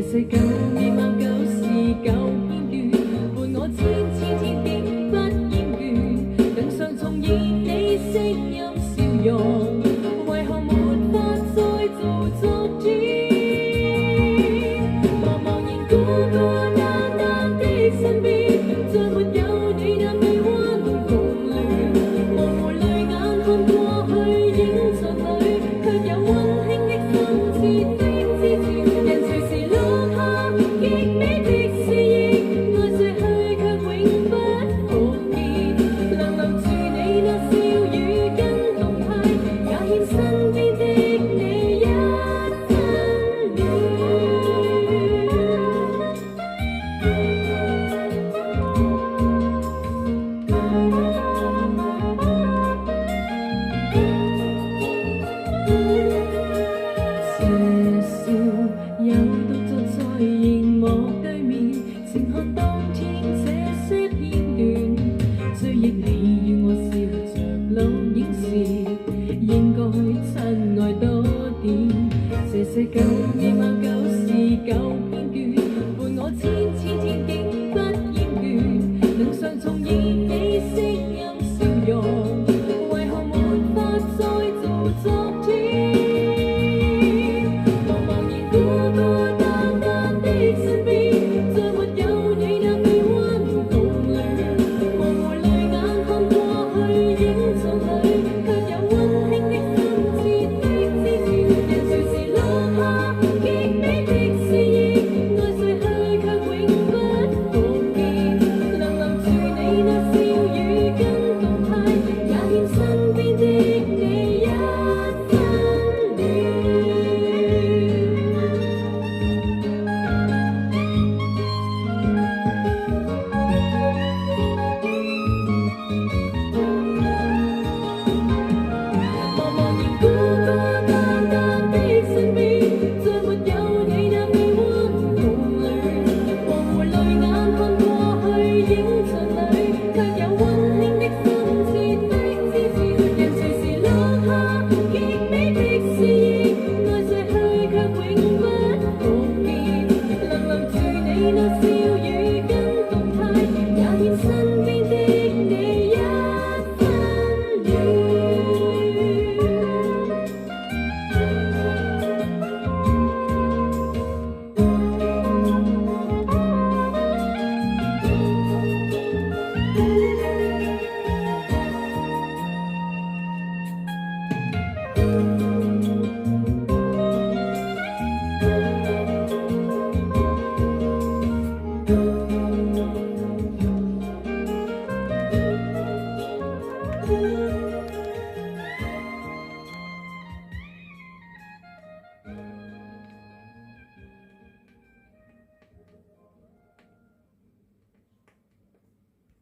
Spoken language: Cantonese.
這些舊夜晚舊事舊片段，伴我千千天的不厭倦，更想重現你聲音笑容，為何沒法再做昨天？茫茫然孤孤單單的身邊，再沒有你那臂彎共戀，模糊淚眼看過去影像裏，卻有溫馨的心切的支持。人隨時落下極美的詩意，愛逝去卻永不復見，能留住你那笑語跟動態，也欠身邊的你一分暖。這笑有獨坐在熒幕對面，靜看當天這些片段，追憶你與我笑着錄影時，應該親愛多點。這些舊夜晚舊事舊